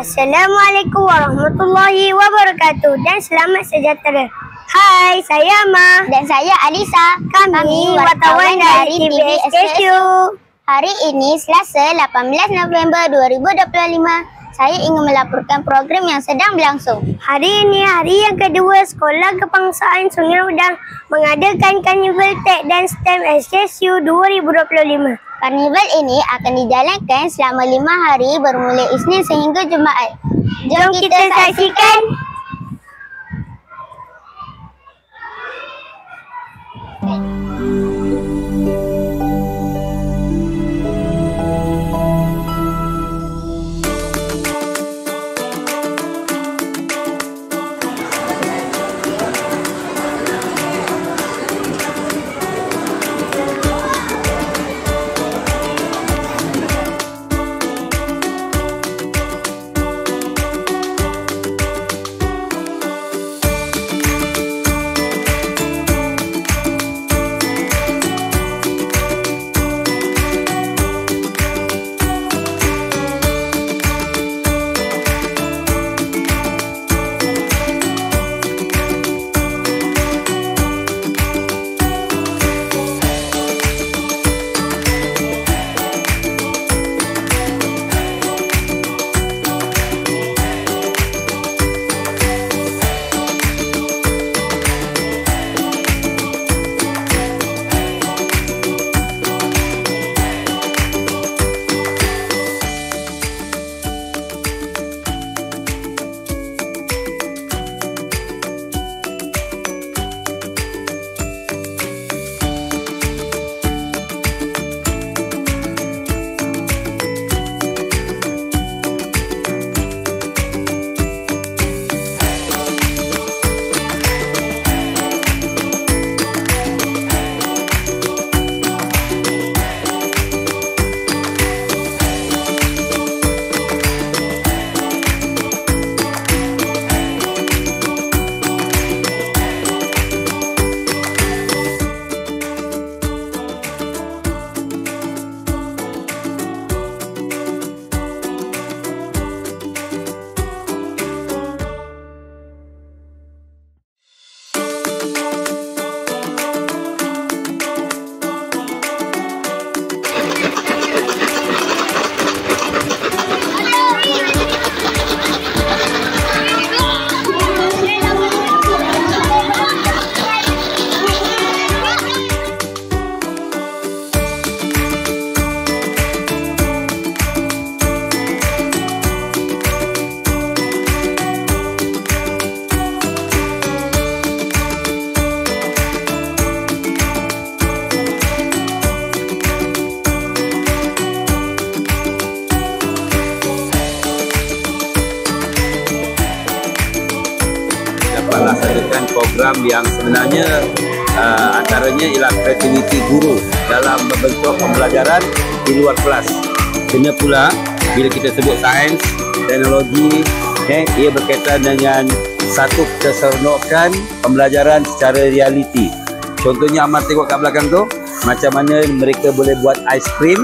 Assalamualaikum warahmatullahi wabarakatuh dan selamat sejahtera. Hai, saya Amah dan saya Alisa. Kami wartawan dari TV SKSU. Hari ini Selasa 18 November 2025. Saya ingin melaporkan program yang sedang berlangsung. Hari ini hari yang kedua Sekolah Kebangsaan Sungai Udang mengadakan Karnival Tech dan STEM SKSU 2025. Karnival ini akan dijalankan selama 5 hari bermula Isnin sehingga Jumaat. Jom kita saksikan. melaksanakan program yang sebenarnya antaranya ialah kreativiti guru dalam membentuk pembelajaran di luar kelas. Kena pula bila kita sebut sains, teknologi, ia berkaitan dengan satu keseronokan pembelajaran secara realiti. Contohnya Ahmad tengok kat belakang tu, macam mana mereka boleh buat aiskrim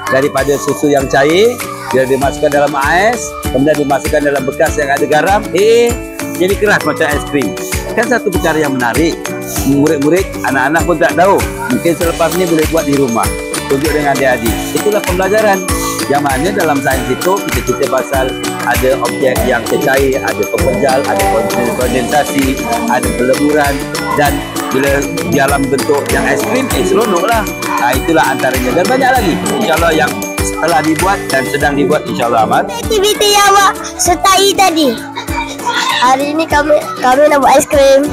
daripada susu yang cair, bila dimasukkan dalam ais, kemudian dimasukkan dalam bekas yang ada garam, jadi keras macam aiskrim. Kan satu perkara yang menarik. Murid-murid, anak-anak pun tak tahu. Mungkin selepas ni boleh buat di rumah, tunjuk dengan adik-adik. Itulah pembelajaran. Yang mana dalam sains itu kita cerita pasal ada objek yang tercair, ada pepejal, ada kondensasi, ada peleburan, dan bila dalam bentuk yang aiskrim, seronoklah. Itulah antaranya dan banyak lagi. InsyaAllah yang telah dibuat dan sedang dibuat, insyaAllah Ahmad. Aktiviti yang awak sertai tadi. Hari ini kami nak buat aiskrim.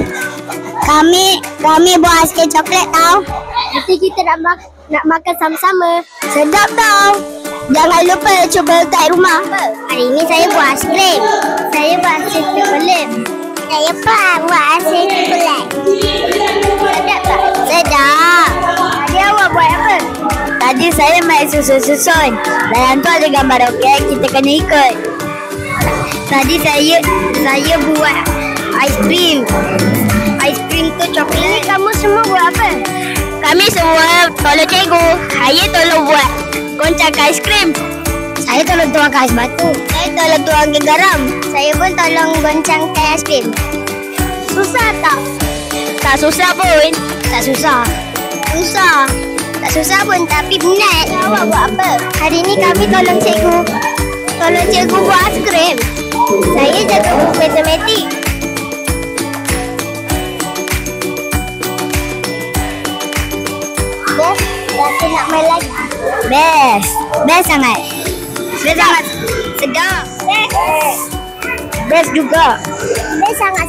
Kami buat aiskrim coklat tau. Nanti kita nak makan sama-sama. Sedap tau. Jangan lupa cuba letak rumah. Hari ini saya buat aiskrim. Saya buat aiskrim coklat. Saya buat aiskrim coklat. Sedap tak? Sedap. Tadi awak buat apa? Tadi saya main susun-susun. Dalam tu ada gambar okey, kita kena ikut. Tadi saya buat aiskrim. Aiskrim tu coklat. Ini kamu semua buat apa? Kami semua tolong cikgu. Saya tolong buat goncang aiskrim. Saya tolong tuangkan ais batu. Saya tolong tuangkan garam. Saya pun tolong goncangkan aiskrim. Susah tak? Tak susah pun. Tak susah. Susah. Tak susah pun tapi penat. Awak buat apa? Hari ni kami tolong cikgu. Tolong cikgu buat aiskrim. Saya jaga buku matematik. Best, rasa nak main lagi. Best. Best sangat. Best sangat sedap. Best juga. Best sangat.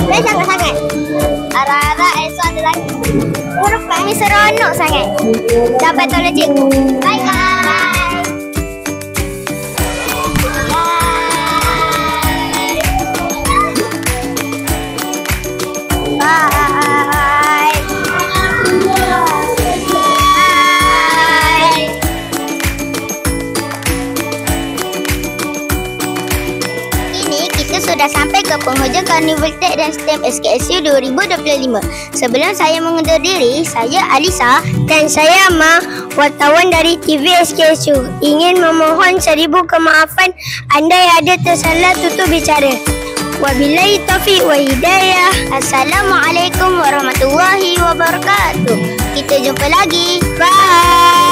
Best sangat-sangat. Harap-harap esok ada lagi. Huruf kami seronok sangat. Dapat tolong cikgu. Bye-bye. Sudah sampai ke penghujung Karnival Tech dan STEM SKSU 2025. Sebelum saya mengundur diri, saya Alisa Dan saya Ma, wartawan dari TV SKSU. Ingin memohon 1000 kemaafan andai ada tersalah tutur bicara. Wabillahi taufiq wa hidayah. Assalamualaikum warahmatullahi wabarakatuh. Kita jumpa lagi. Bye.